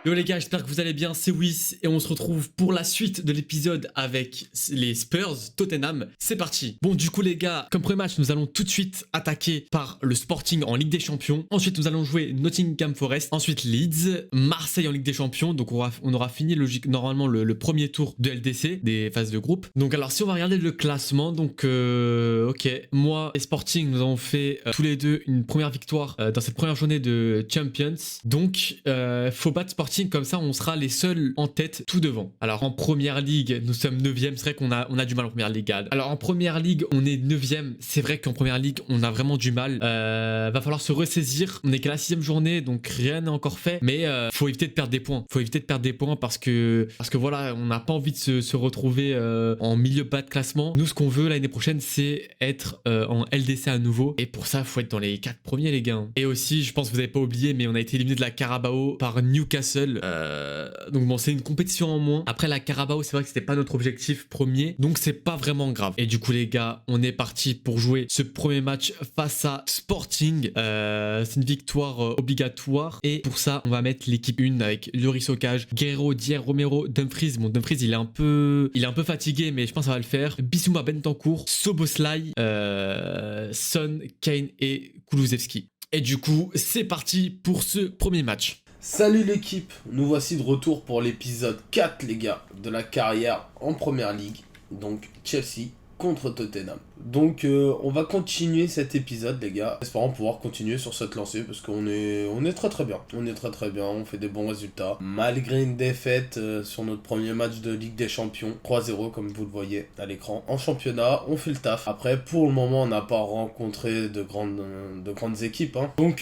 Yo les gars, j'espère que vous allez bien, c'est Wiss et on se retrouve pour la suite de l'épisode avec les Spurs Tottenham. C'est parti. Bon du coup les gars, comme premier match, nous allons tout de suite attaquer par le Sporting en Ligue des Champions. Ensuite nous allons jouer Nottingham Forest, ensuite Leeds, Marseille en Ligue des Champions. Donc on aura fini normalement le premier tour de LDC, des phases de groupe. Donc alors si on va regarder le classement, donc ok, moi et Sporting nous avons fait tous les deux une première victoire dans cette première journée de Champions. Donc faut battre Sporting, comme ça on sera les seuls en tête tout devant. Alors en première ligue nous sommes 9ème, c'est vrai qu'on a du mal en première ligue. Alors en première ligue on est 9ème, c'est vrai qu'en première ligue on a vraiment du mal. Va falloir se ressaisir, on est qu'à la 6ème journée donc rien n'est encore fait, mais faut éviter de perdre des points. Faut éviter de perdre des points parce que voilà, on n'a pas envie de se retrouver en milieu bas de classement. Nous ce qu'on veut l'année prochaine c'est être en LDC à nouveau, et pour ça faut être dans les 4 premiers les gars. Et aussi je pense que vous avez pas oublié, mais on a été éliminé de la Carabao par Newcastle. Donc bon, c'est une compétition en moins. Après la Carabao, c'est vrai que c'était pas notre objectif premier, donc c'est pas vraiment grave. Et du coup les gars, on est parti pour jouer ce premier match face à Sporting. C'est une victoire obligatoire, et pour ça on va mettre l'équipe 1 avec Lloris au cage, Guerrero, Dier, Romero, Dumfries. Bon, Dumfries il est un peu fatigué, mais je pense que ça va le faire. Bissouma, Bentancur, Szoboszlai, Son, Kane et Kulusevski. Et du coup c'est parti pour ce premier match. Salut l'équipe, nous voici de retour pour l'épisode 4 les gars, de la carrière en première ligue, donc Chelsea contre Tottenham. Donc on va continuer cet épisode les gars, espérant pouvoir continuer sur cette lancée parce qu'on est très bien. On est très bien, on fait des bons résultats. Malgré une défaite sur notre premier match de Ligue des Champions, 3-0 comme vous le voyez à l'écran. En championnat, on fait le taf. Après pour le moment on n'a pas rencontré de grandes équipes. Donc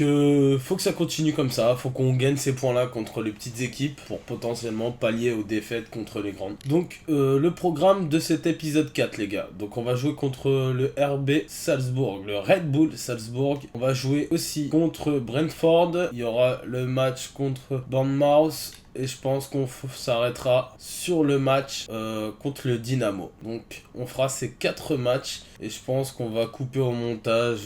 faut que ça continue comme ça, faut qu'on gagne ces points là contre les petites équipes pour potentiellement pallier aux défaites contre les grandes. Donc le programme de cet épisode 4 les gars. Donc on va jouer contre le RB Salzbourg, le Red Bull Salzbourg. On va jouer aussi contre Brentford. Il y aura le match contre Bournemouth. Et je pense qu'on s'arrêtera sur le match contre le Dynamo. Donc on fera ces 4 matchs. Et je pense qu'on va couper au montage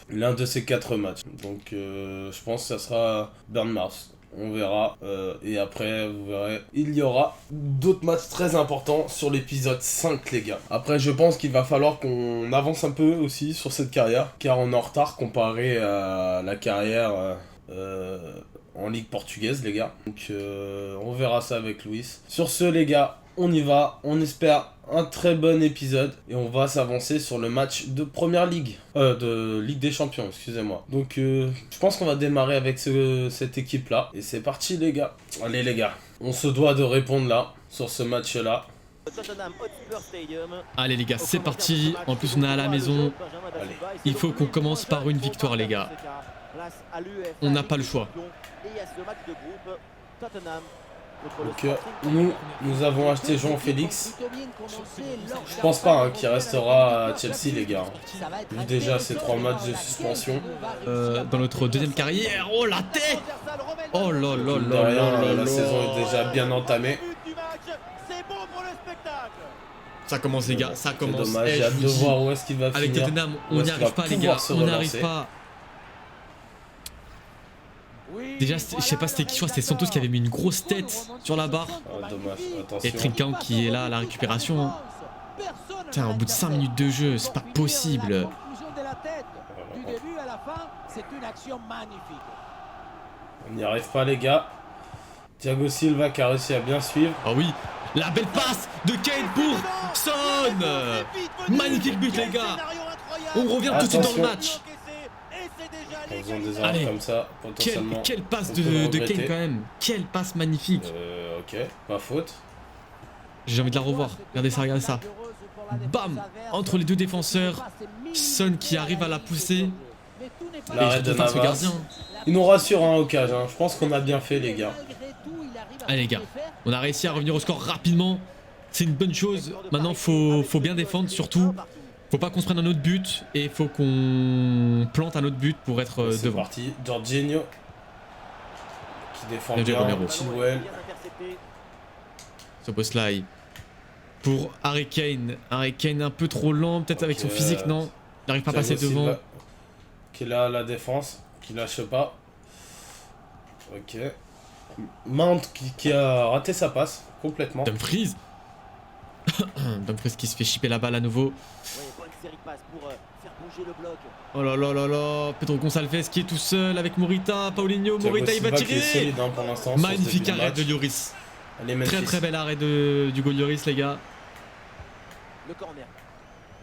l'un de ces 4 matchs. Donc je pense que ça sera Bournemouth. On verra, et après vous verrez, il y aura d'autres matchs très importants sur l'épisode 5 les gars. Après je pense qu'il va falloir qu'on avance un peu aussi sur cette carrière, car on est en retard comparé à la carrière en Ligue portugaise les gars. Donc on verra ça avec Luis. Sur ce les gars, on y va, on espère un très bon épisode et on va s'avancer sur le match de première ligue, de Ligue des Champions, excusez-moi. Donc je pense qu'on va démarrer avec cette équipe là et c'est parti les gars. Allez les gars, on se doit de répondre là sur ce match là. Allez les gars, c'est parti. En plus on est à la maison. Allez. Il faut qu'on commence par une victoire les gars. On n'a pas le choix. Donc nous avons acheté Jean-Félix. Je pense pas qu'il restera à Chelsea les gars. Vu déjà ces 3 matchs de suspension. Dans notre deuxième carrière. Oh la tête. Oh là là De là rien, là la là. saison est déjà bien entamée. Ça commence les gars, ça C'est commence. dommage, j'ai Je hâte vous de dis, voir où est-ce qu'il va avec finir. Tottenham, Où on est-ce n'y qu'il va arrive pas les pouvoir gars, se on n'arrive relancer. pas. Déjà, je sais pas c'était qui, je crois que c'était Santos qui avait mis une grosse tête sur la barre. Ah, dommage, Et attention. Trincão qui est là à la récupération. Hein. Tiens, au bout de 5 minutes de jeu, c'est pas possible. On n'y arrive pas les gars. Thiago Silva qui a réussi à bien suivre. Oh oui, la belle passe de Kane pour Son. Magnifique but les gars. On revient tout de suite dans le match. En faisant des erreurs Allez. comme ça, potentiellement. Quelle passe on peut le de Kane regretter. quand même. Quelle passe magnifique. Ok, pas faute. J'ai envie de la revoir. Regardez ça, regardez ça. Bam, entre les deux défenseurs. Son qui arrive à la pousser. Et L'arrêt je de face au Navas. gardien. Il nous rassure hein, au cage. Hein. Je pense qu'on a bien fait les gars. Allez les gars, on a réussi à revenir au score rapidement. C'est une bonne chose. Maintenant, faut bien défendre surtout. Faut pas qu'on se prenne un autre but. Et faut qu'on plante un autre but pour être C'est devant. parti. Jorginho qui défend Bien joué, bien. Romero. Chilwell. Szoboszlai pour Harry Kane. Harry Kane un peu trop lent, peut-être avec son physique, non. Il n'arrive pas à passer Thiago devant. Silva, qui est là à la défense, qui lâche pas. Ok. Mount qui a raté sa passe complètement. Dumfries. Dumfries qui se fait chipper la balle à nouveau. Oh là là là là. Pedro Gonçalves qui est tout seul avec Morita. Paulinho. Morita il va Silva qui est tirer. solide, hein, pour l'instant, sur ce Magnifique début de arrêt match. de Lloris. Allez, Memphis. Très très bel arrêt du goal Lloris les gars. Le corner.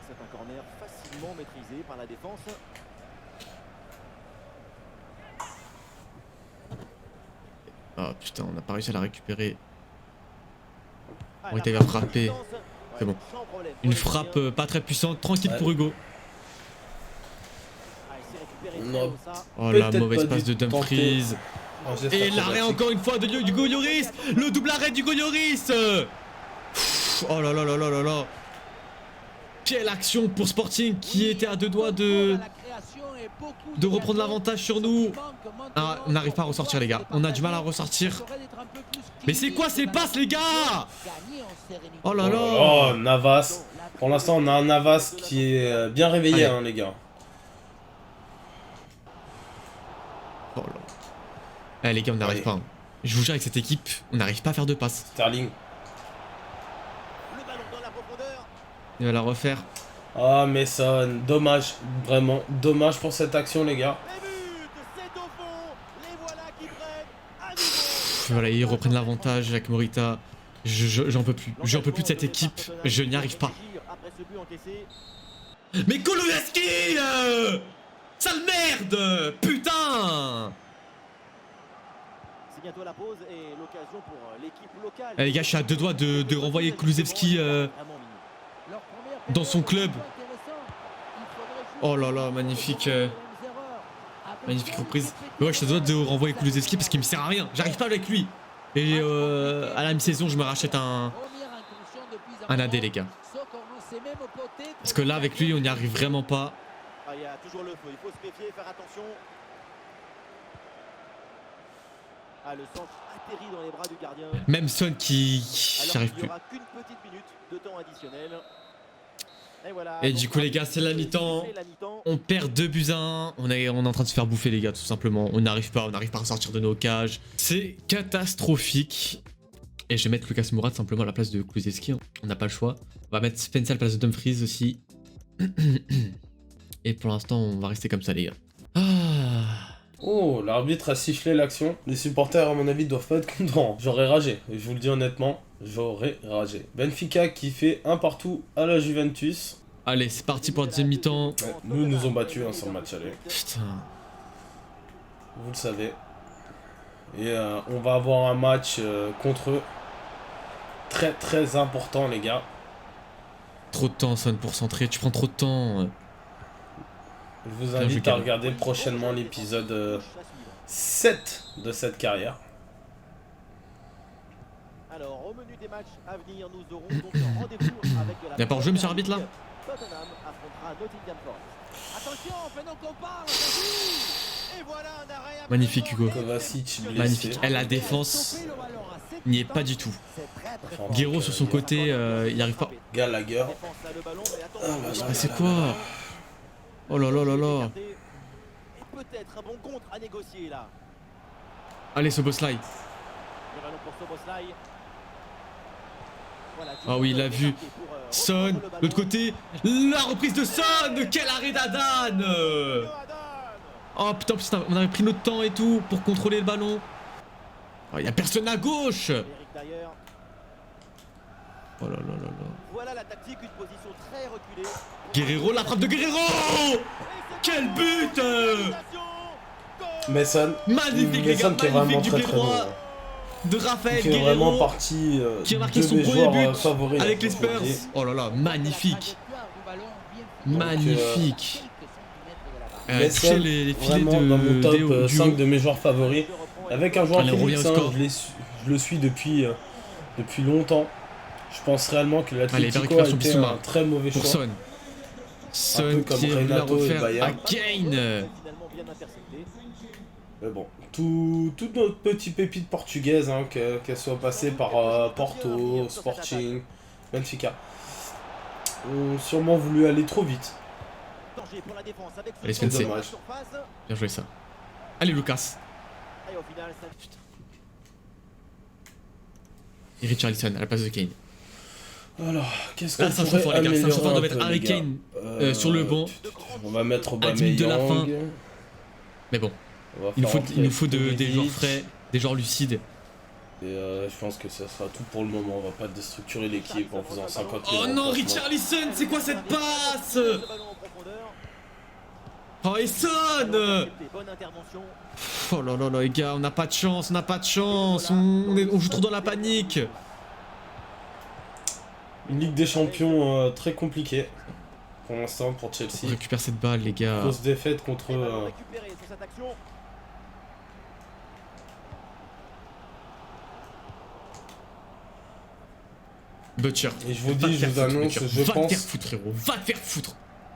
C'est un corner facilement maîtrisé par la défense. Oh putain, on n'a pas réussi à la récupérer. Morita il va frapper. C'est bon. Une frappe pas très puissante, tranquille Ouais. pour Hugo. Non. Oh la Peut-être mauvaise pas passe de dû Dumfries. Un geste Et l'arrêt acrobatique. encore une fois de Hugo Lloris. Le double arrêt d'Hugo Lloris. Oh là là là là là là. Quelle action pour Sporting qui était à deux doigts de reprendre l'avantage sur nous. Ah, on n'arrive pas à ressortir les gars. On a du mal à ressortir. Mais c'est quoi ces passes les gars? Oh là là. Oh, Navas. Pour l'instant, on a un Navas qui est bien réveillé, Allez. hein, les gars. Oh là. Eh les gars, on n'arrive Allez. pas. Hein. Je vous jure, avec cette équipe, on n'arrive pas à faire de passes. Sterling. Le ballon dans la profondeur. Il va la refaire. Ah, Mason. Dommage. Vraiment. Dommage pour cette action, les gars. Les buts, c'est au fond. Les voilà qui prennent à nouveau. Voilà, ils reprennent l'avantage avec Morita. J'en peux plus. J'en peux plus de cette équipe. Je n'y arrive pas. Après ce but encaissé. Mais Kulusevski sale merde. Putain. C'est bientôt la pause et l'occasion pour l'équipe locale. Eh les gars, je suis à deux doigts de renvoyer Kulusevski dans son club. Oh là là, magnifique. Magnifique reprise. Mais ouais, je suis à deux doigts de renvoyer Kulusevski parce qu'il me sert à rien. J'arrive pas avec lui. Et à la mi-saison, je me rachète un AD, les gars. Parce que là, avec lui, on n'y arrive vraiment pas. Ah, il y a toujours le feu, il faut se méfier, faire attention. Ah, le centre atterrit dans les bras du gardien. Même Son qui Alors j'arrive qu'il n'y plus. aura qu'une petite minute de temps additionnel. Et voilà. Et donc, du coup, les gars, c'est la mi-temps. c'est la mi-temps. On perd 2-1. On est en train de se faire bouffer, les gars, tout simplement. On n'arrive pas à sortir de nos cages. C'est catastrophique. Et je vais mettre Lucas Moura simplement à la place de Kulusevski. Hein. On n'a pas le choix. On va mettre Spencer à la place de Dumfries aussi. Et pour l'instant, on va rester comme ça, les gars. Ah. Oh, l'arbitre a sifflé l'action. Les supporters, à mon avis, doivent pas être contents. J'aurais ragé. Je vous le dis honnêtement, j'aurais ragé. Benfica qui fait un partout à la Juventus. Allez, c'est parti pour la deuxième mi-temps. Ouais, nous, ils nous ont battus, hein, sur le match aller. Putain. Vous le savez. Et on va avoir un match contre eux. Très très important, les gars. Trop de temps, Son, pour centrer. Tu prends trop de temps. Je vous Bien joué, invite à Kevin. regarder prochainement l'épisode 7 de cette carrière. Alors, au menu des matchs à venir, nous aurons donc un rendez-vous avec la. Y a pas hors-jeu, monsieur l'arbitre, là? Tottenham affrontera Nottingham Forest. Attention, pendant qu'on parle, attention. Et voilà un arrêt. Magnifique, Hugo. Kovacic blessé. Magnifique. Et la défense n'y est pas du tout. Enfin, Guerrero sur son côté, il n'y arrive pas. Gallagher. C'est quoi? Oh là là là là. Et peut-être un bon contre à négocier là. Allez, ce boss slide. Le ballon pour Szoboszlai. Voilà, Ah oui, il l'a vu. Son, l'autre côté. La reprise de Son. Quel arrêt d'Adan. Oh putain, putain, on avait pris notre temps et tout pour contrôler le ballon. Oh, y a personne à gauche. Eric Dyer. Oh là là là là. Voilà la tactique, une position très reculée. Guerrero, la frappe de Guerrero. Quel but. Mason. Magnifique les gars, Mason qui est magnifique vraiment du très très bon. Guerrero. Hein. De Qui Raphaël fait vraiment Guerrero. partie Qui a marqué de son mes premier joueurs but favoris. avec hein, les faut le Spurs. dire. Oh là là, magnifique. Donc, Magnifique. Mason, Toucher les filets vraiment dans mon top du 5 haut. de mes joueurs favoris. Avec un joueur Allez, on revient Félix, au hein, score. je le suis depuis longtemps. Je pense réellement que Allez, l'Atlético a récupération été Bissouma. un très mauvais Pour choix. Son. Son peu comme qui est venu la Renato et refaire Bayern. à Kane. Finalement bien intercepté. Mais bon, toutes nos petites pépites portugaises, hein, qu'elles soient passées par Porto, Sporting, Benfica, ont sûrement voulu aller trop vite. Danger pour la défense avec Allez, Szoboszlai Spencer. dans la surface. Bien joué ça. Allez Lucas. Et au final, ça... et Richarlison à la place de Kane. Alors, qu'est-ce Là, qu'on c'est un pourrait chauffeur, les gars. C'est un chauffeur, on améliorer doit un mettre peu, Harry les gars. Kane sur le banc. On va mettre À 10 minutes de la fin. Aubameyang. Mais bon, On va il nous faire faut, il nous faut entrer des joueurs Pulisic. frais, des joueurs lucides. Et je pense que ça sera tout pour le moment. On va pas déstructurer l'équipe en faisant 50 000 Oh non, remplacements. Richarlison, c'est quoi cette passe? Ce ballon en profondeur. Oh, et Son! Bonne intervention. Oh là là là, les gars, on n'a pas de chance, on n'a pas de chance. On joue trop dans la panique. Une Ligue des Champions très compliquée pour l'instant pour On Chelsea. récupère cette balle, les gars. Grosse défaite contre. Et ballon récupéré sur cette action. Butcher. Et je vous Va dis, te je faire vous foutre, annonce, Butcher. je Va te faire pense foutre, frérot. Va te faire foutre.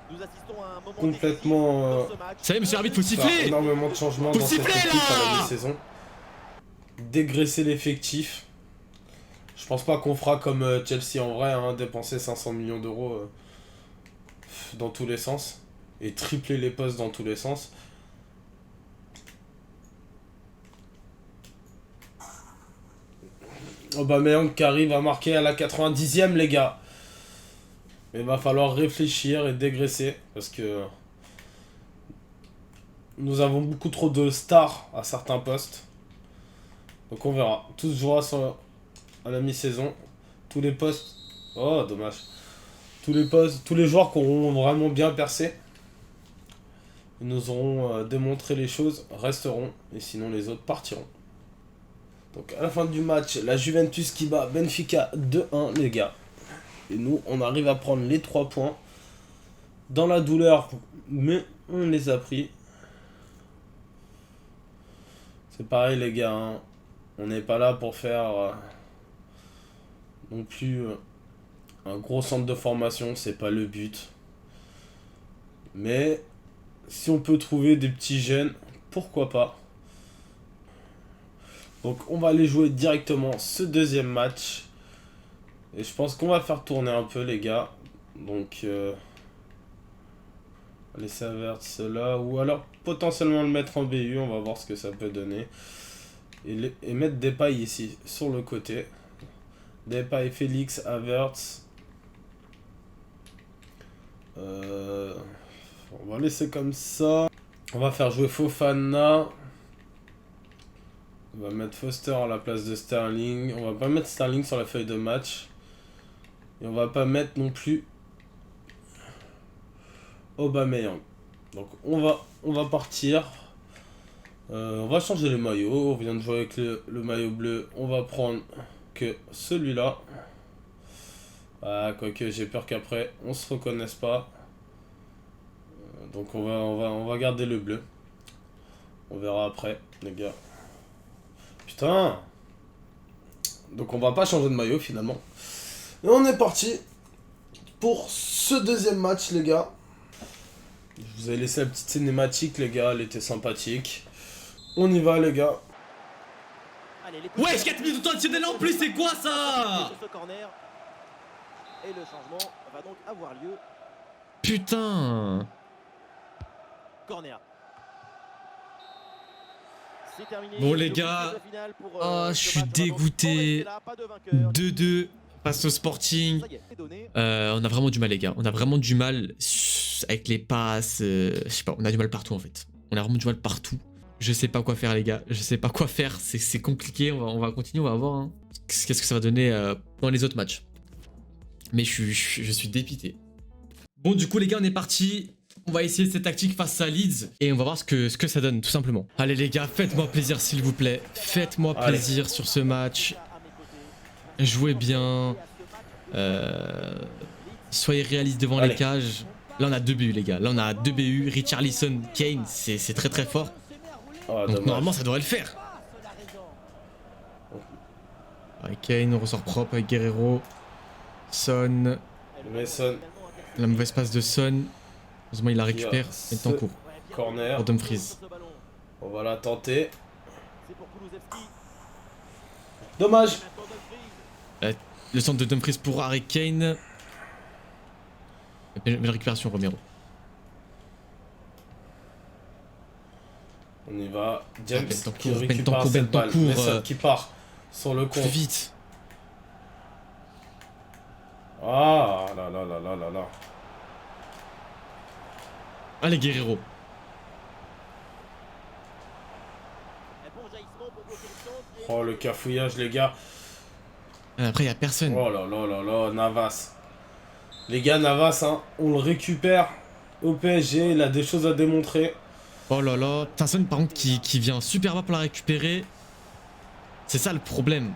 Nous assistons à un moment complètement. décisif dans ce match. Ça y est, monsieur l'arbitre, faut faire siffler. énormément de changements Faut dans cette siffler, équipe là à la mi-saison. Dégraisser l'effectif. Je pense pas qu'on fera comme Chelsea en vrai, hein, dépenser 500 millions d'euros dans tous les sens. Et tripler les postes dans tous les sens. Aubameyang qui arrive à marquer à la 90e, les gars. Mais il va falloir réfléchir et dégraisser. Parce que nous avons beaucoup trop de stars à certains postes. Donc on verra. Tout se jouera à la mi-saison. Tous les postes... Oh, dommage. Tous les postes, tous les joueurs qui auront vraiment bien percé, ils nous auront démontré les choses, resteront. Et sinon les autres partiront. Donc à la fin du match, la Juventus qui bat Benfica 2-1, les gars. Et nous, on arrive à prendre les 3 points. Dans la douleur, mais on les a pris. C'est pareil, les gars. Hein. On n'est pas là pour faire non plus un gros centre de formation. C'est pas le but. Mais si on peut trouver des petits jeunes, pourquoi pas. Donc on va aller jouer directement ce deuxième match. Et je pense qu'on va faire tourner un peu, les gars. Donc laisser Havertz là. Ou alors potentiellement le mettre en BU. On va voir ce que ça peut donner. Et mettre Depay ici, sur le côté. Depay, Félix, Havertz. On va laisser comme ça. On va faire jouer Fofana. On va mettre Foster à la place de Sterling. On va pas mettre Sterling sur la feuille de match. Et on va pas mettre non plus Aubameyang. Donc on va partir. On va changer les maillots. On vient de jouer avec le maillot bleu. On va prendre que celui-là. Ah, quoique j'ai peur qu'après on se reconnaisse pas. Donc on va garder le bleu. On verra après, les gars. Putain. Donc on va pas changer de maillot finalement. Et on est parti pour ce deuxième match, les gars. Je vous ai laissé la petite cinématique, les gars. Elle était sympathique. On y va, les gars. Allez, les Ouais, 4 minutes additionnelles en plus, c'est quoi ça? ce corner. Et le changement va donc avoir lieu. Putain. Corner. C'est terminé. Bon, les Le gars. coup de finale pour, Oh, ce je suis match. On va donc dégoûté. rester là, pas de vainqueur. 2-2 face au Sporting. Ça y est, c'est donné. On a vraiment du mal, les gars. On a vraiment du mal avec les passes. Je sais pas, on a du mal partout en fait. On a vraiment du mal partout. Je sais pas quoi faire, les gars. Je sais pas quoi faire. C'est compliqué. On va continuer, on va voir. Hein. Qu'est-ce que ça va donner dans les autres matchs. Mais je suis dépité. Bon, du coup, les gars, on est parti. On va essayer cette tactique face à Leeds. Et on va voir ce que ça donne, tout simplement. Allez, les gars, faites-moi plaisir, s'il vous plaît. Faites-moi plaisir sur ce match. Jouez bien. Soyez réalistes devant les cages. Là, on a 2 BU, les gars. Là, on a 2 BU. Richarlison, Kane, c'est très très fort. Oh, Donc, normalement, ça devrait le faire. Avec Kane, on ressort propre avec Guerrero. Son. Mason. La mauvaise passe de Son. Heureusement, il la récupère. Et le temps court. Corner. Pour Dumfries. On va la tenter. C'est pour Kulusevski. Dommage. Le centre de Dumfries pour Harry Kane. Belle récupération, Romero. On y va. James qui Bentancur, récupère cette balle. Bentancur, Mason qui part sur le Plus compte. vite. Ah là là là là là là. Allez, Guerrero. Un bon jaillissement pour bloquer le centre. Et- Oh, le cafouillage, les gars. Après, il n'y a personne. Oh là là là là, Navas. Les gars, Navas, hein, on le récupère au PSG. Il a des choses à démontrer. Oh là là. Tyson, par contre, qui vient super bas pour la récupérer. C'est ça le problème.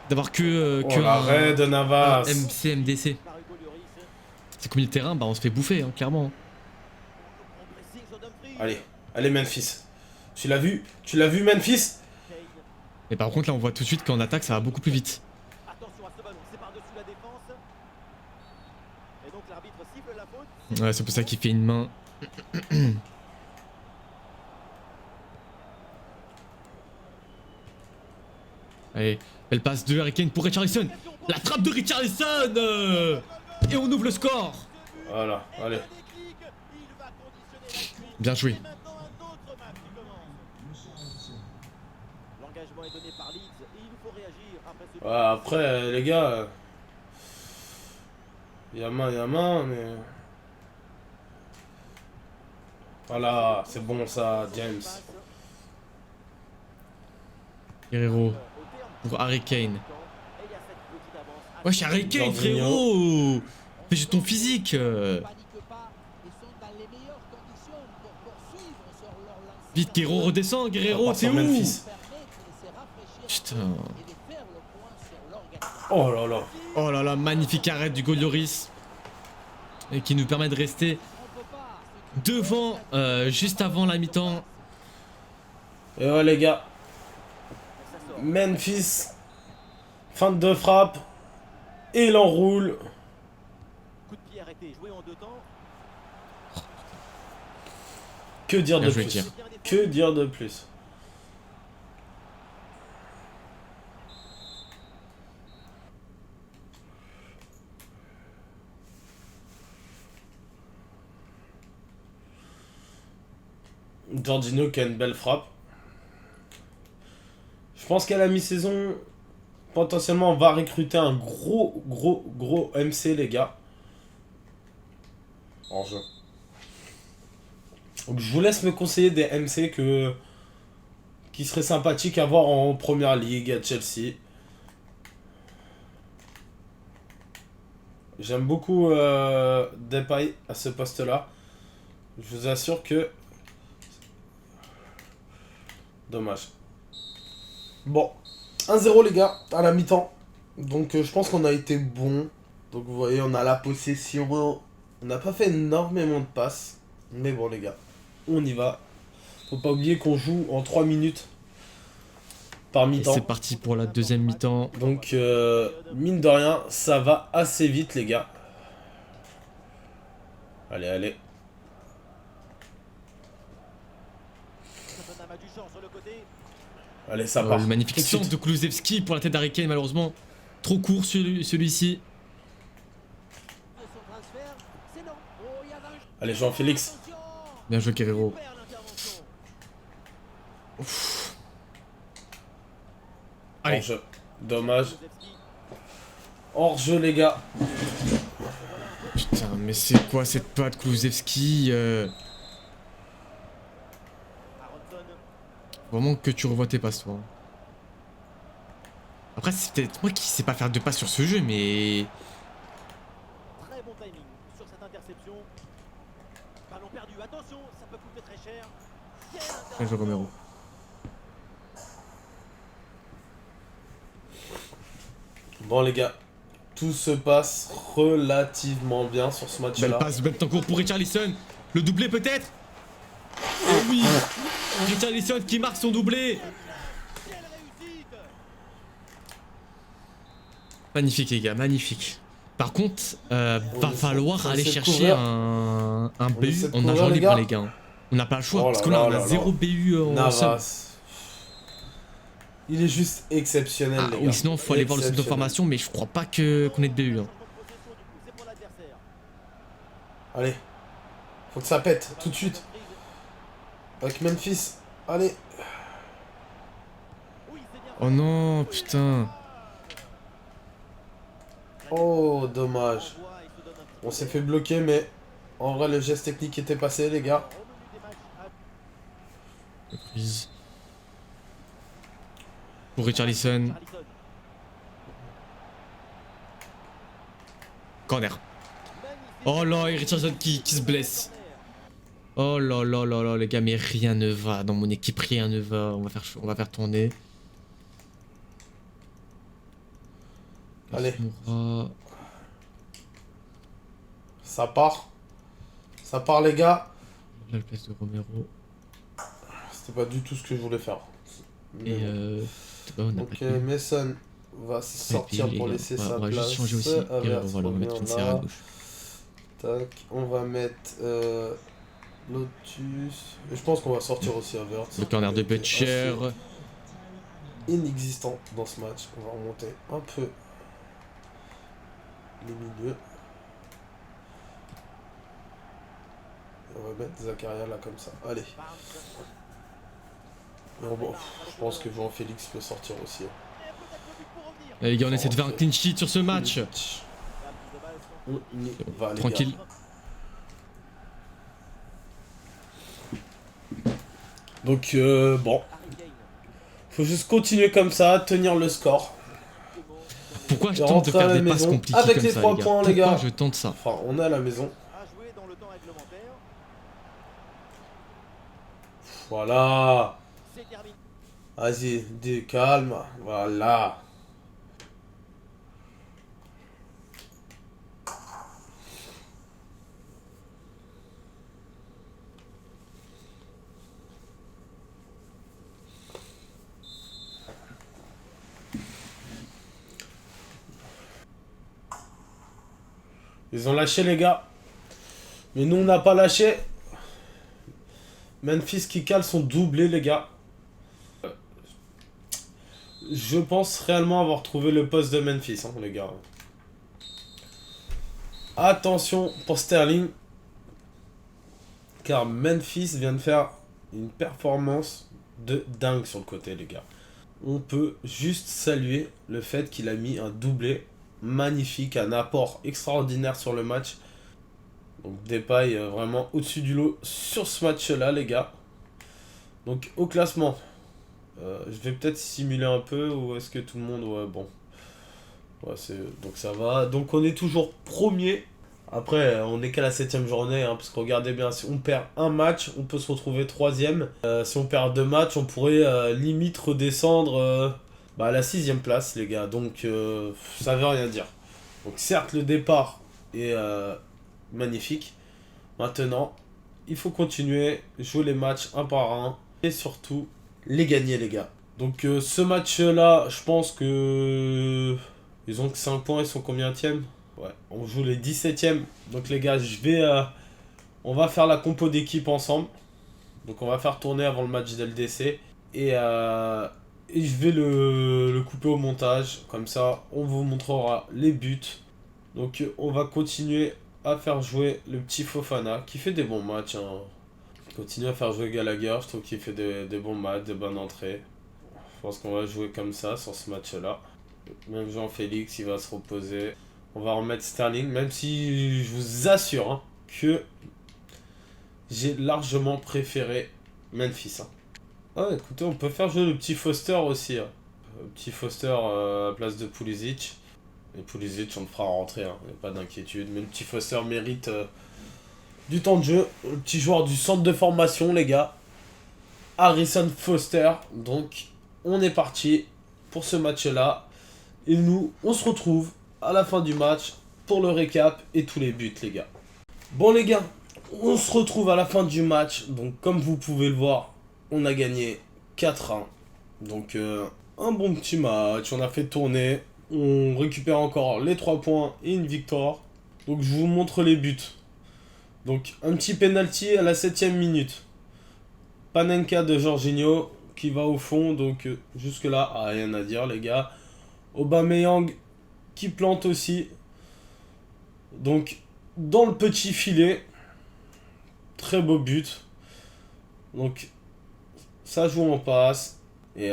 D'avoir que Oh, l'arrêt de Navas. MC, MDC. Par Hugo Lloris. C'est comme le terrain, bah on se fait bouffer, hein, clairement. Bon pressing sur Dumfries. Allez, allez, Memphis. Tu l'as vu? Tu l'as vu, Memphis? Kane. Mais par contre, là, on voit tout de suite qu'en attaque, ça va beaucoup plus vite. Attention à ce ballon, c'est par-dessus la défense. Et donc l'arbitre siffle la faute. Ouais, c'est pour ça qu'il fait une main. Allez, belle passe de Harry Kane pour Richarlison. La frappe de Richarlison et on ouvre le score. Voilà, allez. Bien joué. L'engagement est donné par Leeds et il nous faut réagir après ce Ouais, après, les gars. Il y a main, mais. Voilà, c'est bon ça, James. Guerrero pour Harry Kane. Wesh, Harry Kane, Jorginho. frérot. Mais j'ai ton physique. Vite, Guerrero, redescend. Guerrero, On t'es part sur où? Memphis. Putain. Oh là là. Oh là là, magnifique arrêt du goal Lloris. Et qui nous permet de rester devant juste avant la mi-temps. Et ouais, les gars. Memphis. Feinte de frappe. Et il enroule. Coup de pied arrêté, joué en deux temps. Que dire Bien de joué, plus? Kier. Que dire de plus? Jorginho qui a une belle frappe. Je pense qu'à la mi-saison, potentiellement, on va recruter un gros MC, les gars. En jeu. Donc je vous laisse me conseiller des MC qui seraient sympathiques à voir en première ligue à Chelsea. J'aime beaucoup Depay à ce poste-là. Je vous assure que... Dommage. Bon, 1-0 les gars, à la mi-temps. Donc je pense qu'on a été bon. Donc vous voyez, on a la possession. On n'a pas fait énormément de passes. Mais bon les gars, on y va. Faut pas oublier qu'on joue en 3 minutes par Et mi-temps. c'est parti pour la deuxième mi-temps. Donc mine de rien, ça va assez vite les gars. Allez, allez. Tottenham a du champ sur le côté. Allez, ça part. Le magnifique Tout de centre suite. de Kulusevski pour la tête d'Harry Kane, malheureusement. Trop court celui-ci. De son transfert, c'est non. Oh, il y a danger. Allez, Jean-Félix. Attention. Bien joué, Guerrero. Super l'intervention. Allez. Hors-jeu. Dommage. Kulusevski. Hors-jeu les gars. Putain, mais c'est quoi cette patte Kulusevski Aronson. Vraiment que tu revois tes passes, toi. Après, c'est peut-être moi qui sais pas faire de passes sur ce jeu, mais... Très bon timing sur cette interception. Ballon perdu, attention, ça peut coûter très cher. Quelle Bien joué, Romero. Bon les gars, tout se passe relativement bien sur ce Belle match-là. passe de Bentancur pour Richarlison. Le doublé peut-être. Et oui, Richarlison qui marque son doublé. Quelle réussite. Magnifique les gars, magnifique. Par contre, va essaie- falloir on aller essaie de chercher couvrir. un BU essaie de en couvrir, argent les libre gars. les gars. On n'a pas le choix, Oh là parce que là là on a là 0 là. BU en sub. Navas. Il est juste exceptionnel Ah les gars. oui, sinon faut aller voir le centre de Exceptionnel. formation, mais je crois pas qu'on ait de BU. Hein. Changement de possession, du coup, c'est pour l'adversaire. Allez. Faut que ça pète tout de suite. Avec Memphis. Allez. Oui, c'est bien. Oh non, putain. Oh, dommage. On s'est fait bloquer, mais en vrai, le geste technique était passé, les gars. Reprise. Pour Richarlison. Corner. Oh là, et Richarlison qui se blesse. Oh là là là là, les gars, mais rien ne va. Dans mon équipe, rien ne va. On va faire tourner. Allez. Moura. Ça part. Ça part, les gars. Là, le place de Romero. C'était pas du tout ce que je voulais faire. Et on a donc pas de- Mason va sortir puis, pour les gars, laisser on sa va place. juste changer aussi. Et Havertz on va revient mettre une serre à là. gauche. Tac, on va mettre Lotus. Et je pense qu'on va sortir aussi Havertz. Le corner de Il était Butcher. assez inexistant dans ce match. On va remonter un peu les milieux. Et on va mettre Zakaria là comme ça. Allez. Bon, je pense que Jean Félix peut sortir aussi. Là, les gars, on essaie de faire un clean sheet sur ce match. On y va, les Tranquille. gars. Donc, bon. Faut juste continuer comme ça, tenir le score. Pourquoi je Et tente de rentrer à faire la des passes maison compliquées avec comme les ça, 3 les gars? points, les Pourquoi gars. je tente ça? Enfin, on est à la maison. À jouer dans le temps réglementaire. Voilà. C'est terminé. Vas-y, calme. Voilà. Ils ont lâché, les gars. Mais nous, on n'a pas lâché. Memphis qui cale son doublé, les gars. Je pense réellement avoir trouvé le poste de Memphis, hein, les gars. Attention pour Sterling. Car Memphis vient de faire une performance de dingue sur le côté, les gars. On peut juste saluer le fait qu'il a mis un doublé magnifique, un apport extraordinaire sur le match. Donc Depay vraiment au-dessus du lot sur ce match-là, les gars. Donc au classement, je vais peut-être simuler un peu ou est-ce que tout le monde... Ouais, bon. Ouais, donc ça va. Donc on est toujours premier. Après, on n'est qu'à la 7ème journée, hein, parce que regardez bien, si on perd un match, on peut se retrouver 3ème. Si on perd 2 matchs, on pourrait limite redescendre à la 6ème place, les gars. Donc ça veut rien dire. Donc certes, le départ est magnifique. Maintenant, il faut continuer, jouer les matchs un par un, et surtout, les gagner, les gars. Donc ce match-là, je pense que... Ils ont que 5 points, ils sont combienième? Ouais, on joue les 17ème. Donc les gars, on va faire la compo d'équipe ensemble. Donc on va faire tourner avant le match d'LDC. Et je vais le couper au montage. Comme ça, on vous montrera les buts. Donc on va continuer à faire jouer le petit Fofana, qui fait des bons matchs. Hein. Continue à faire jouer Gallagher, je trouve qu'il fait des bons matchs, des bonnes entrées. Je pense qu'on va jouer comme ça sur ce match-là. Même Jean-Félix, il va se reposer. On va remettre Sterling, même si je vous assure hein, que j'ai largement préféré Memphis. Hein. Ah, écoutez, on peut faire jouer le petit Foster aussi. Hein. Le petit Foster à la place de Pulisic. Et Pulisic, on le fera rentrer, hein. Il n'y a pas d'inquiétude. Mais le petit Foster mérite du temps de jeu. Le petit joueur du centre de formation, les gars. Harrison Foster. Donc, on est parti pour ce match-là. Et nous, on se retrouve à la fin du match pour le récap et tous les buts, les gars. Bon, les gars, on se retrouve à la fin du match. Donc, comme vous pouvez le voir, on a gagné 4-1. Donc, un bon petit match. On a fait tourner. On récupère encore les 3 points et une victoire. Donc, je vous montre les buts. Donc, un petit penalty à la 7ème minute. Panenka de Jorginho qui va au fond. Donc, jusque-là, rien à dire, les gars. Aubameyang qui plante aussi. Donc, dans le petit filet. Très beau but. Donc, ça joue en passe. Et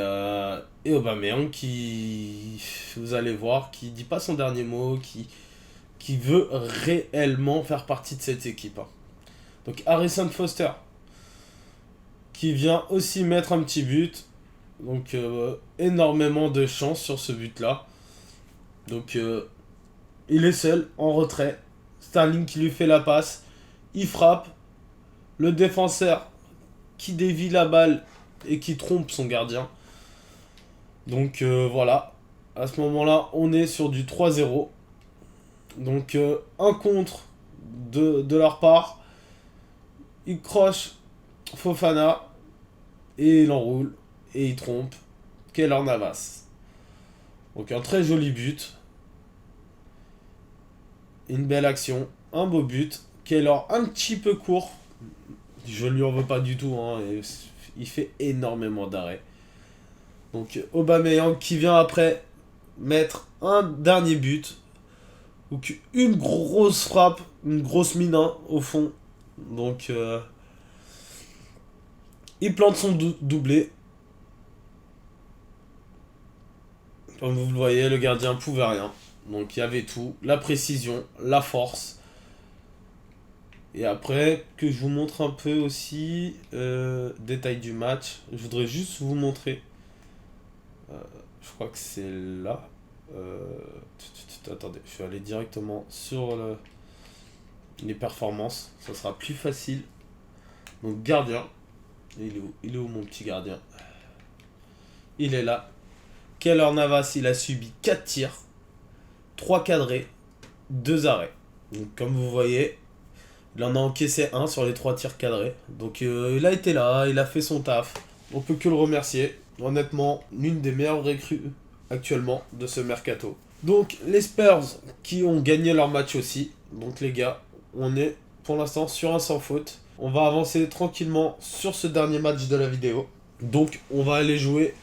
Et Aubameyang qui, vous allez voir, qui dit pas son dernier mot, qui veut réellement faire partie de cette équipe. Hein. Donc Harrison Foster, qui vient aussi mettre un petit but. Donc énormément de chance sur ce but-là. Donc il est seul, en retrait. Sterling qui lui fait la passe. Il frappe. Le défenseur qui dévie la balle et qui trompe son gardien. Donc voilà. À ce moment-là, on est sur du 3-0. Donc un contre de leur part. Il croche Fofana. Et il enroule. Et il trompe Keylor Navas. Donc un très joli but. Une belle action. Un beau but. Keylor un petit peu court. Je lui en veux pas du tout. Hein, et il fait énormément d'arrêts. Donc Aubameyang qui vient après mettre un dernier but. Donc une grosse frappe. Une grosse mine hein, au fond. Donc il plante son doublé. Comme vous le voyez, le gardien pouvait rien. Donc il y avait tout. La précision, la force. Et après, que je vous montre un peu aussi, détail du match. Je voudrais juste vous montrer. Je crois que c'est là. Attendez, je vais aller directement sur les performances. Ça sera plus facile. Donc gardien. Il est où mon petit gardien? Il est là. Keylor Navas, il a subi 4 tirs, 3 cadrés, 2 arrêts. Donc comme vous voyez, il en a encaissé un sur les 3 tirs cadrés. Donc il a été là, il a fait son taf. On peut que le remercier. Honnêtement, l'une des meilleures recrues actuellement de ce mercato. Donc les Spurs qui ont gagné leur match aussi. Donc les gars, on est pour l'instant sur un sans faute. On va avancer tranquillement sur ce dernier match de la vidéo. Donc on va aller jouer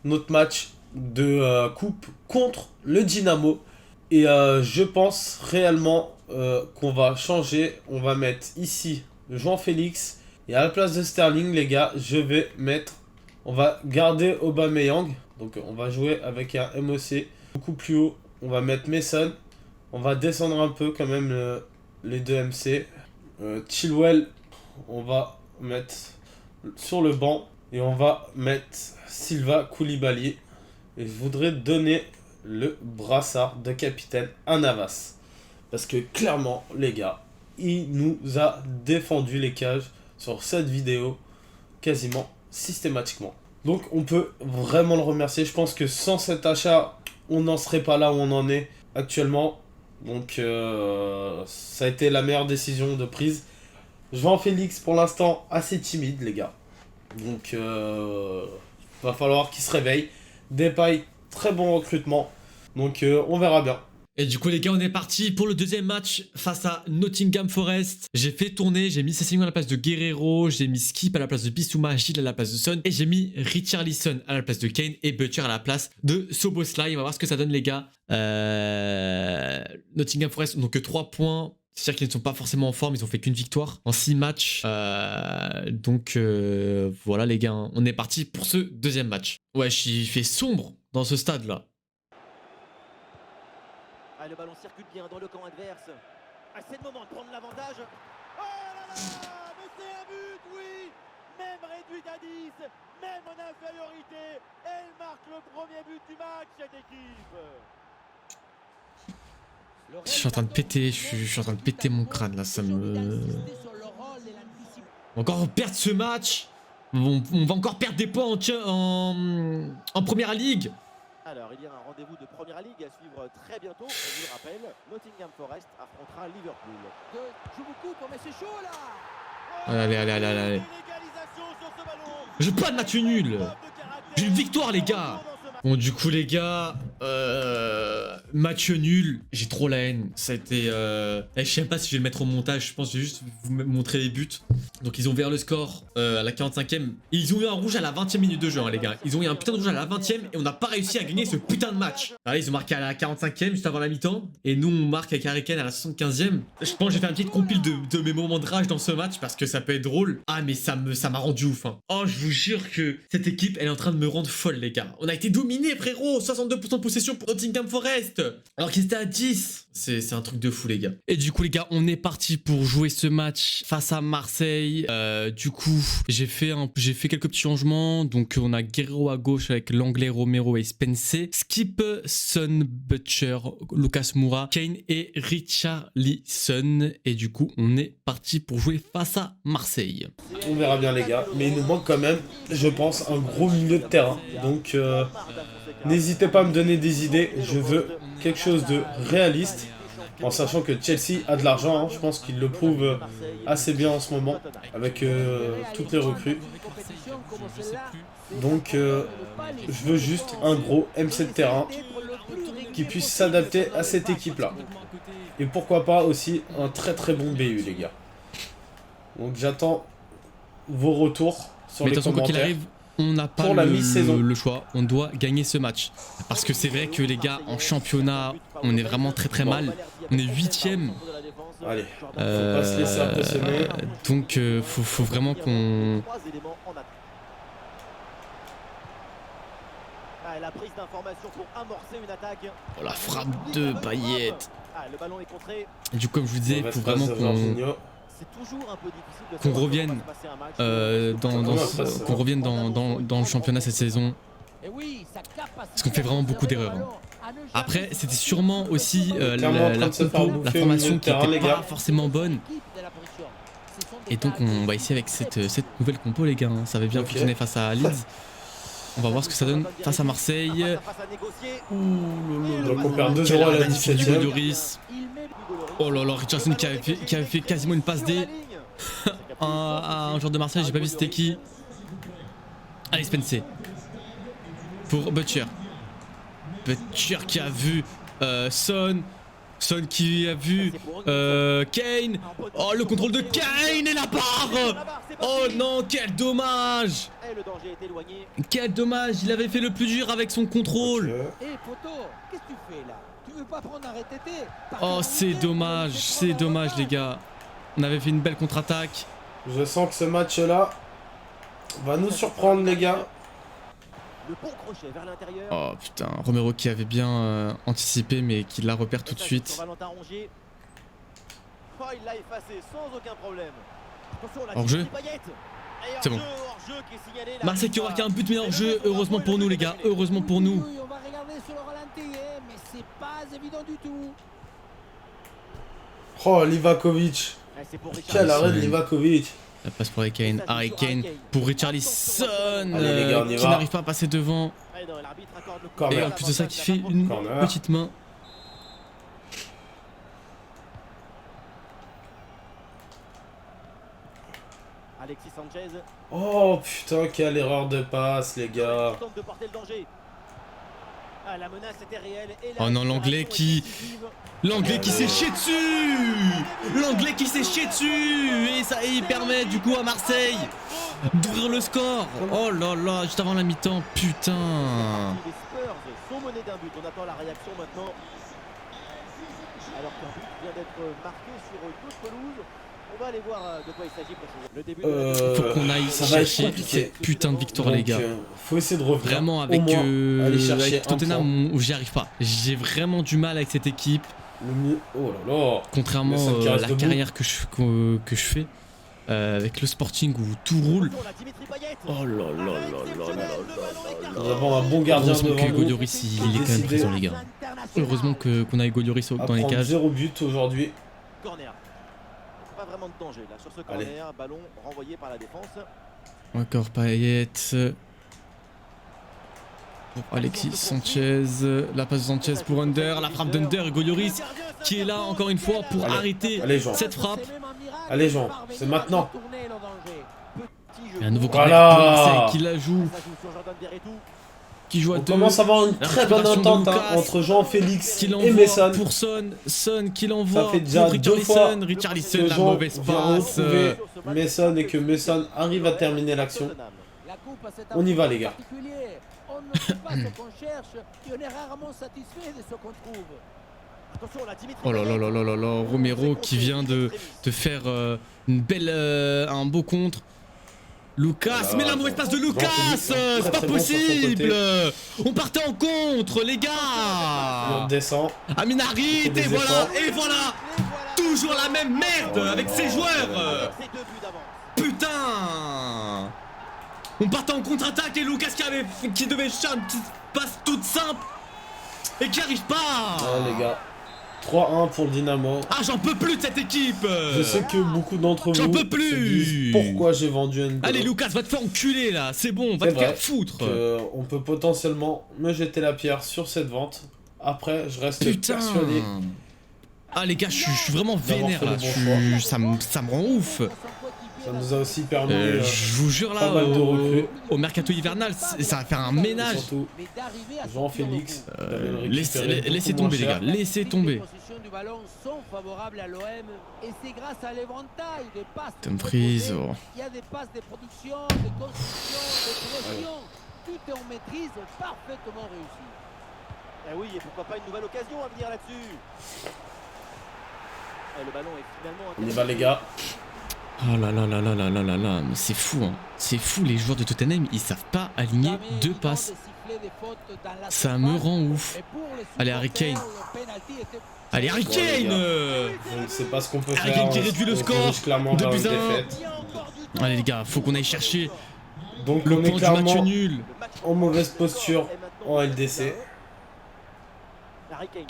notre match de coupe contre le Dynamo. Et je pense réellement qu'on va changer. On va mettre ici João Félix. Et à la place de Sterling, les gars, je vais mettre... On va garder Aubameyang. Donc on va jouer avec un MOC beaucoup plus haut. On va mettre Mason. On va descendre un peu quand même les deux MC. Chilwell, on va mettre sur le banc. Et on va mettre Silva Koulibaly. Et je voudrais donner le brassard de capitaine à Navas. Parce que clairement, les gars, il nous a défendu les cages sur cette vidéo quasiment systématiquement. Donc on peut vraiment le remercier. Je pense que sans cet achat, on n'en serait pas là où on en est actuellement. Donc ça a été la meilleure décision de prise. João Félix pour l'instant assez timide les gars. Donc va falloir qu'il se réveille. Depay, très bon recrutement. Donc on verra bien. Et du coup les gars, on est parti pour le deuxième match face à Nottingham Forest. J'ai fait tourner, j'ai mis Sessegnon à la place de Guerrero, j'ai mis Skip à la place de Bissouma, Gilles à la place de Son, et j'ai mis Richarlison à la place de Kane et Butcher à la place de Szoboszlai. On va voir ce que ça donne les gars. Nottingham Forest, donc 3 points. C'est-à-dire qu'ils ne sont pas forcément en forme, ils ont fait qu'une victoire en 6 matchs. Donc voilà les gars, on est parti pour ce deuxième match. Ouais, il fait sombre dans ce stade là. Ah, le ballon circule bien dans le camp adverse. Ah, c'est le moment de prendre l'avantage. Oh là là, mais c'est un but, oui. Même réduite à 10, même en infériorité, elle marque le premier but du match, cette équipe. Je suis en train de péter, je suis en train de péter mon crâne là, ça me... On va encore perdre ce match. On va encore perdre des points en Première Ligue. Alors, il y a un rendez-vous de Première Ligue à suivre très bientôt. Je vous le rappelle, Nottingham Forest affrontera Liverpool. Je vous coupe, mais c'est chaud là. Allez. J'ai pas de match nul. J'ai une victoire les gars. Bon du coup les gars, Match nul, j'ai trop la haine. Ça a été. Je sais même pas si je vais le mettre au montage, je pense que je vais juste vous montrer les buts. Donc ils ont ouvert le score à la 45e. Ils ont eu un rouge à la 20e minute de jeu, hein, les gars. Ils ont eu un putain de rouge à la 20e et on n'a pas réussi à gagner ce putain de match. Ah, ils ont marqué à la 45e, juste avant la mi-temps. Et nous, on marque avec Harry Kane à la 75e. Je pense que j'ai fait un petit compil de mes moments de rage dans ce match parce que ça peut être drôle. Ah, mais ça m'a rendu ouf. Hein. Oh, je vous jure que cette équipe, elle est en train de me rendre folle, les gars. On a été dominés, frérot. 62% de possession pour Nottingham Forest. Alors qu'ils étaient à 10. C'est un truc de fou, les gars. Et du coup, les gars, on est parti pour jouer ce match face à Marseille. Du coup, j'ai fait quelques petits changements. Donc, on a Guerrero à gauche avec l'anglais Romero et Spence. Skip, Son, Butcher, Lucas Moura, Kane et Richarlison. Et du coup, on est parti pour jouer face à Marseille. On verra bien, les gars. Mais il nous manque quand même, je pense, un gros milieu de terrain. Donc, n'hésitez pas à me donner des idées. Je veux quelque chose de réaliste. En sachant que Chelsea a de l'argent. Hein. Je pense qu'il le prouve assez bien en ce moment. Avec toutes les recrues. Donc, je veux juste un gros MC de terrain qui puisse s'adapter à cette équipe-là. Et pourquoi pas aussi un très très bon BU, les gars. Donc, j'attends vos retours sur les commentaires. Quoi qu'il arrive, on n'a pas le choix, on doit gagner ce match. Parce que c'est vrai que les gars, en championnat, on est vraiment très très mal. On est 8ème. Allez, faut pas se laisser impressionner. Donc faut vraiment qu'on... La prise d'information pour amorcer une attaque. Oh, la frappe de Payet. Le ballon est contré. Du coup, comme je vous disais, il faut vraiment qu'on revienne qu'on revienne dans le championnat cette saison. Parce qu'on fait vraiment beaucoup d'erreurs. Hein. Après, c'était sûrement aussi la formation qui n'était pas forcément bonne. Et donc on va essayer avec cette nouvelle compo, les gars. Hein. Ça va bien fonctionner face à Leeds. On va voir ce que ça donne face à Marseille. Donc on perd 2-0 à la 17e. Oh là là, Richardson qui avait fait quasiment une passe D à un joueur de Marseille, j'ai pas vu c'était qui. Allez, Spence. Pour Butcher. Butcher qui a vu Son. Son qui a vu Kane. Oh, le contrôle de Kane et la barre. Oh non, quel dommage. Quel dommage, il avait fait le plus dur avec son contrôle. Oh, c'est dommage les gars. On avait fait une belle contre-attaque. Je sens que ce match-là va nous surprendre, les gars. Oh putain, Romero qui avait bien anticipé mais qui la repère tout de suite. Hors-jeu. C'est bon. Marseille qui aura marqué un but mais hors-jeu. Heureusement pour nous les gars, heureusement pour nous. Oh, Livakovic. Quel arrêt de Livakovic. La passe pour Kane, Harry Kane pour Richarlison qui n'arrive pas à passer devant. Et en plus de ça qui fait une petite main. Oh putain, quelle erreur de passe les gars. Oh non, l'anglais qui s'est chié dessus. L'anglais qui s'est chié dessus. Et ça il permet du coup à Marseille d'ouvrir le score. Oh là là, juste avant la mi-temps, putain. Les Spurs sont menés d'un but, on attend la réaction maintenant. Alors qu'un but vient d'être marqué sur toute pelouse. On va aller voir de quoi il s'agit précisément. Le début de faut qu'on aille chercher cette putain de victoire. Donc, les gars. Faut essayer de revenir. Vraiment avec, avec Tottenham, j'y arrive pas. J'ai vraiment du mal avec cette équipe. Oh là là. Contrairement à la carrière que je fais. Avec le Sporting où tout roule. Oh là là là là là. Nous avons un bon gardien devant nous. Heureusement que Hugo Lloris il est quand même présent les gars. Heureusement qu'on a Hugo Lloris dans les cages. 0 but aujourd'hui. Corner. Pas vraiment de danger là sur ce corner, ballon renvoyé par la défense. Encore Payet. Pour Alexis Sanchez, la passe de Sanchez pour Under, la frappe d'Under, Hugo Lloris qui est là encore une fois pour arrêter cette frappe. Allez Jean, c'est maintenant. Et un nouveau corner pour Marseille qui la joue. qui joue à On deux. commence à avoir une La très bonne récupération de entente hein, Lucas, entre Jean-Félix qui et l'envoie Messon. pour Son qui l'envoie Ça fait déjà pour deux fois Richarlison, que la Jean mauvaise vient passe. retrouver Messon et que Messon arrive à terminer l'action. On y va, les gars. On ne sait pas ce qu'on cherche et on est rarement satisfait de ce qu'on trouve. Attention, là, Dimitri Oh là là là là là là, Romero qui vient de faire un beau contre. Lucas, Voilà, mais la mauvaise passe de Lucas, Jean-Félix, c'est pas très bon sur son possible. On partait en contre, les Et on gars. descend. Amin Harit, des et voilà, efforts. et voilà. Toujours la même merde avec ses joueurs. C'est 2 buts d'avance. Putain. On partait en contre-attaque et Lucas qui devait faire une petite passe toute simple et qui arrive pas. Ouais, les gars. 3-1 pour le Dynamo. Ah, j'en peux plus de cette équipe. Je sais que beaucoup d'entre vous J'en peux se plus. disent pourquoi j'ai vendu N'Golo. Allez Lucas, va te faire enculer là, c'est bon, va C'est te faire vrai foutre. On peut potentiellement me jeter la pierre sur cette vente. Après, je reste Putain. persuadé. Ah les gars, je suis vraiment D'avoir vénère fait là, le bon ça me rend ouf. Ça nous a aussi permis Je vous jure là, pas mal de recrues. au mercato hivernal, ça va faire un et ménage. surtout Jean-Félix. Laissez tomber les gars, laissez tomber. Les possessions du ballon sont favorables à l'OM et c'est grâce à l'éventail des passes. Dumfries, proposées. oh. Il y a des passes de production, de construction, de pression. Tout est en maîtrise parfaitement réussi. Eh oui, et pourquoi pas une nouvelle occasion à venir là-dessus. Et le ballon est finalement On y va, les gars. Oh là là là là là là là là, mais c'est fou hein. C'est fou, les joueurs de Tottenham, ils savent pas aligner deux passes. Ça me rend ouf. Allez, Harry Kane. Allez, Harry Ouais, les Kane. gars. Je ne sais pas ce qu'on peut Harry faire. Kane qui réduit le On score. dirige clairement vers 2 une buts à 1. défaite. Allez les gars, faut qu'on aille chercher Donc le on est point du match clairement nul. en mauvaise posture en LDC.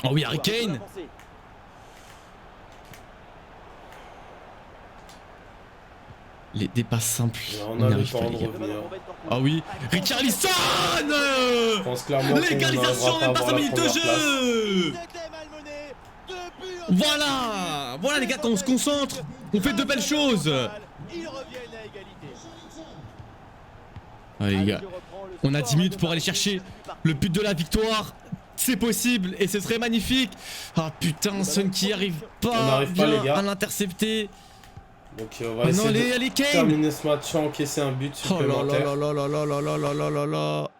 Oh oui, Harry Kane. Des passes simples, On on a n'y le arrive temps pas de les gars. revenir. Ah oui, Richarlison. Je pense clairement qu'on L'égalisation, n'arrivera même pas pas à 5 avoir la minutes de première place. jeu. Voilà. Voilà les gars, quand on se concentre, on fait de belles choses. Ils reviennent à égalité. Allez les gars, on a 10 minutes pour aller chercher le but de la victoire. C'est possible et ce serait magnifique. Ah putain, Son qui arrive On pas n'arrive pas, bien les gars. à l'intercepter. Donc on va Oh non, essayer de allez Kane. terminer ce match sans encaisser un but Oh là là supplémentaire. là là là là là là là là là.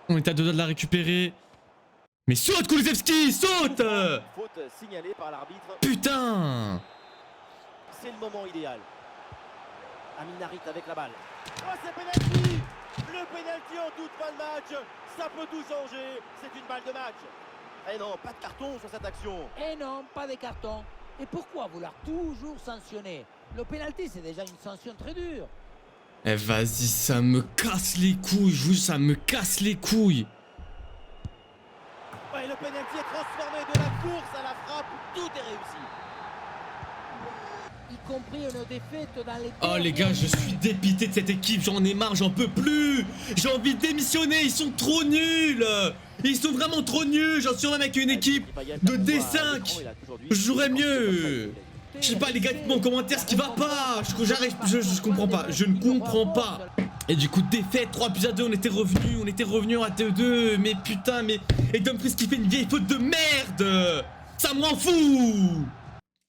On est à 2 doigts de la récupérer. Mais saute Kulusevski, saute. Faute signalée par l'arbitre. Putain. C'est le moment idéal. Amin Harit avec la balle. Oh, c'est penalty. Le penalty en toute fin de match. Ça peut tout changer. C'est une balle de match. Eh non, pas de carton sur cette action. Eh non, pas de carton. Et pourquoi vouloir toujours sanctionner? Le pénalty, c'est déjà une sanction très dure. Eh vas-y, ça me casse les couilles, je vous jure, ça me casse les couilles. Ouais, le penalty est transformé de la course à la frappe. Tout est réussi. Y compris une défaite dans les... Oh les gars, je suis dépité de cette équipe, j'en ai marre, j'en peux plus. J'ai envie de démissionner, ils sont trop nuls. Ils sont vraiment trop nuls, j'en suis même avec une équipe de D5. Je jouerais mieux. Je sais pas les gars, dites-moi en commentaire ce qui va pas. Je comprends pas, je ne comprends pas. Et du coup défaite, 3-2, on était revenus à 2-2. Mais putain, mais... Et Dumfries qui fait une vieille faute de merde. Ça me rend fou.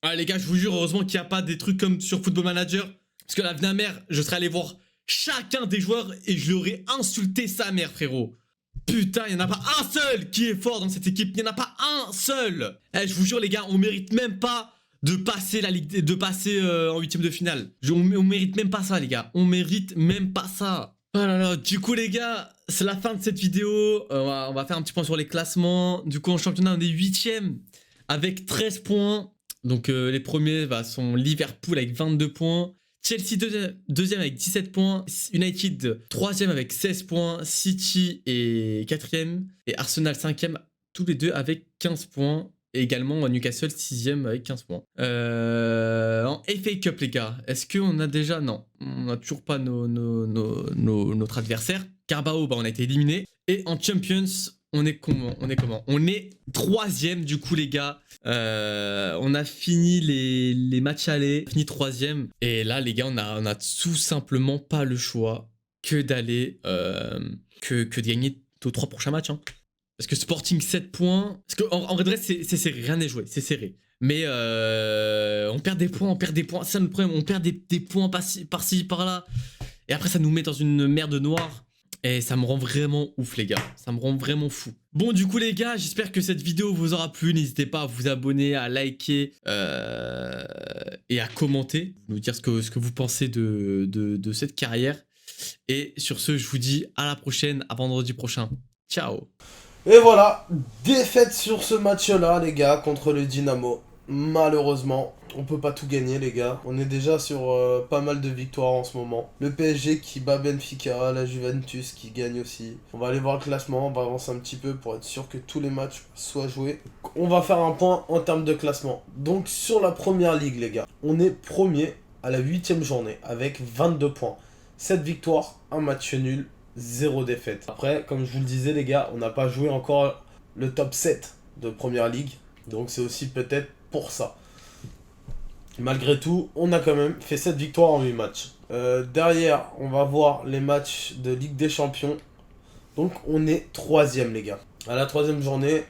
Ah les gars, je vous jure, heureusement qu'il n'y a pas des trucs comme sur Football Manager. Parce que la vie de ma mère, je serais allé voir chacun des joueurs et je leur ai insulté sa mère, frérot. Putain, il n'y en a pas un seul qui est fort dans cette équipe. Il n'y en a pas un seul. Eh, je vous jure les gars, on mérite même pas de passer la ligue, en 8ème de finale. On mérite même pas ça les gars. On mérite même pas ça. Oh là là, du coup les gars, c'est la fin de cette vidéo. On va faire un petit point sur les classements. Du coup en championnat on est 8ème avec 13 points. Donc les premiers sont Liverpool avec 22 points. Chelsea deuxième avec 17 points. United 3ème avec 16 points. City est 4ème. Et Arsenal 5ème, tous les deux avec 15 points. Et également Newcastle 6ème avec 15 points. En FA Cup les gars, est-ce qu'on a déjà... Non, on n'a toujours pas notre adversaire. Carabao, on a été éliminé. Et en Champions... On est comment? On est 3ème du coup les gars. On a fini les matchs allés, fini 3ème. Et là les gars on a tout simplement pas le choix que d'aller que de gagner nos 3 prochains matchs. Hein. Parce que Sporting 7 points. Parce qu'en vrai de vrai, c'est serré, rien n'est joué, c'est serré. Mais on perd des points. C'est ça le problème, on perd des points par-ci, par-là. Et après, ça nous met dans une merde noire. Et ça me rend vraiment ouf, les gars. Ça me rend vraiment fou. Bon, du coup, les gars, j'espère que cette vidéo vous aura plu. N'hésitez pas à vous abonner, à liker et à commenter. Nous dire ce que vous pensez de cette carrière. Et sur ce, je vous dis à la prochaine, à vendredi prochain. Ciao. Et voilà, défaite sur ce match-là, les gars, contre le Dynamo. Malheureusement, on peut pas tout gagner, les gars. On est déjà sur pas mal de victoires en ce moment. Le PSG qui bat Benfica, la Juventus qui gagne aussi. On va aller voir le classement, on va avancer un petit peu pour être sûr que tous les matchs soient joués. On va faire un point en termes de classement. Donc sur la première ligue, les gars, on est premier à la 8e journée avec 22 points. 7 victoires, un match nul, 0 défaite. Après, comme je vous le disais, les gars, on n'a pas joué encore le top 7 de première ligue. Donc c'est aussi peut-être pour ça. Malgré tout, on a quand même fait 7 victoires en 8 matchs. Derrière, on va voir les matchs de Ligue des Champions. Donc on est 3ème, les gars. À la 3ème journée,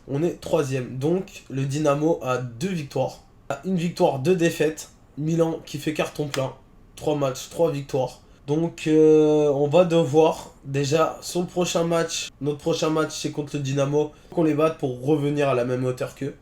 on est 3ème. Donc le Dynamo a 2 victoires. Une victoire, 2 défaites. Milan qui fait carton plein. 3 matchs, 3 victoires. Donc on va devoir déjà sur le prochain match, notre prochain match c'est contre le Dynamo, qu'on les batte pour revenir à la même hauteur qu'eux.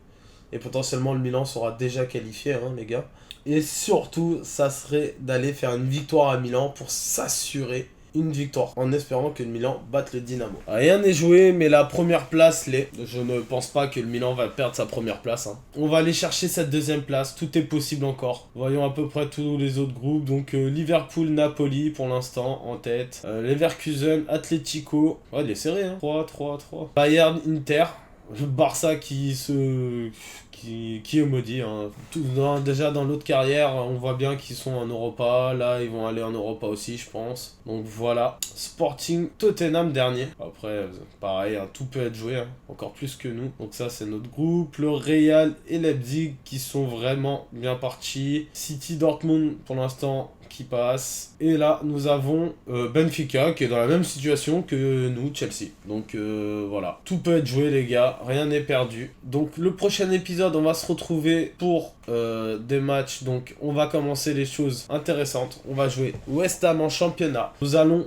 Et potentiellement le Milan sera déjà qualifié, hein, les gars. Et surtout, ça serait d'aller faire une victoire à Milan pour s'assurer une victoire, en espérant que le Milan batte le Dynamo. Rien n'est joué, mais la première place l'est. Je ne pense pas que le Milan va perdre sa première place. Hein. On va aller chercher cette 2ème place, tout est possible encore. Voyons à peu près tous les autres groupes. Donc Liverpool, Napoli pour l'instant en tête. Leverkusen, Atletico. Ouais, il est serré, hein. 3. Bayern, Inter. Le Barça qui est maudit. Hein. Déjà dans l'autre carrière, on voit bien qu'ils sont en Europa. Là, ils vont aller en Europa aussi, je pense. Donc voilà. Sporting, Tottenham dernier. Après, pareil, hein, tout peut être joué. Hein. Encore plus que nous. Donc ça, c'est notre groupe. Le Real et Leipzig qui sont vraiment bien partis. City, Dortmund, pour l'instant, qui passe. Et là, nous avons Benfica qui est dans la même situation que nous, Chelsea. Donc voilà. Tout peut être joué, les gars. Rien n'est perdu. Donc le prochain épisode, on va se retrouver pour des matchs. Donc on va commencer les choses intéressantes. On va jouer West Ham en championnat. Nous allons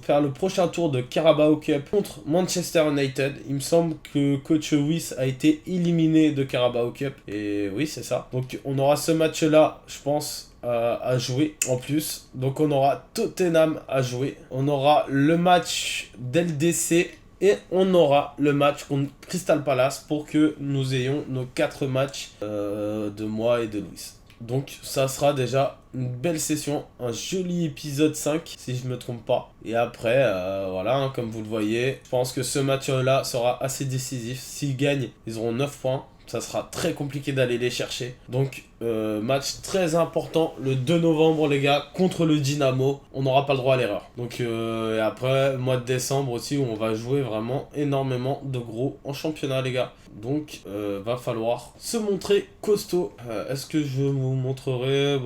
faire le prochain tour de Carabao Cup contre Manchester United. Il me semble que coach Wyss a été éliminé de Carabao Cup. Et oui, c'est ça. Donc on aura ce match-là, je pense, à jouer en plus. Donc on aura Tottenham à jouer. On aura le match d'LDC. Et on aura le match contre Crystal Palace pour que nous ayons nos 4 matchs de moi et de Louis. Donc ça sera déjà une belle session, un joli épisode 5 si je ne me trompe pas. Et après, voilà, hein, comme vous le voyez, je pense que ce match-là sera assez décisif. S'ils gagnent, ils auront 9 points. Ça sera très compliqué d'aller les chercher. Donc, match très important le 2 novembre, les gars, contre le Dynamo. On n'aura pas le droit à l'erreur. Donc, et après, mois de décembre aussi, où on va jouer vraiment énormément de gros en championnat, les gars. Donc, va falloir se montrer costaud. Est-ce que je vous montrerai?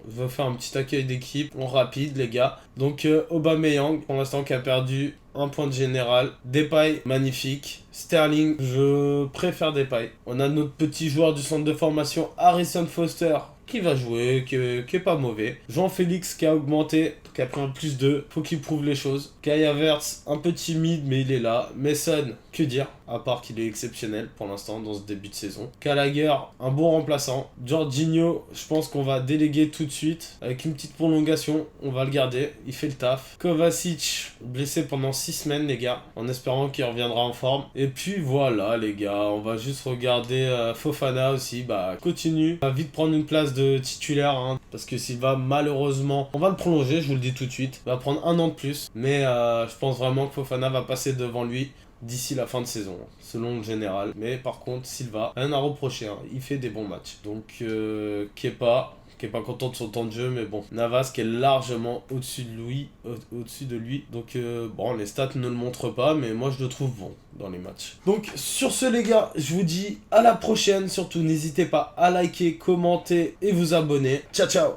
Je vais faire un petit accueil d'équipe en rapide, les gars. Donc, Aubameyang, pour l'instant, qui a perdu un point de général. Depay, magnifique. Sterling, je préfère Depay. On a notre petit joueur du centre de formation, Harrison Foster, qui va jouer, qui est pas mauvais. Jean-Félix qui a augmenté, qui a pris un +2, faut qu'il prouve les choses. Kai Havertz, un peu timide, mais il est là. Mason, que dire, à part qu'il est exceptionnel pour l'instant dans ce début de saison. Gallagher, un bon remplaçant. Jorginho, je pense qu'on va déléguer tout de suite. Avec une petite prolongation, on va le garder, il fait le taf. Kovacic, blessé pendant 6 semaines, les gars, en espérant qu'il reviendra en forme. Et puis voilà, les gars, on va juste regarder Fofana aussi, continue. On va vite prendre une place de titulaire, hein, parce que s'il va malheureusement, on va le prolonger, je vous le dis tout de suite. Il va prendre 1 an de plus, mais je pense vraiment que Fofana va passer devant lui d'ici la fin de saison, selon le général. Mais par contre, Silva, rien à reprocher, hein, il fait des bons matchs. Donc, Kepa qui est pas content de son temps de jeu, mais bon. Navas qui est largement au-dessus de lui. Donc, bon, les stats ne le montrent pas, mais moi je le trouve bon dans les matchs. Donc, sur ce, les gars, je vous dis à la prochaine. Surtout, n'hésitez pas à liker, commenter et vous abonner. Ciao, ciao!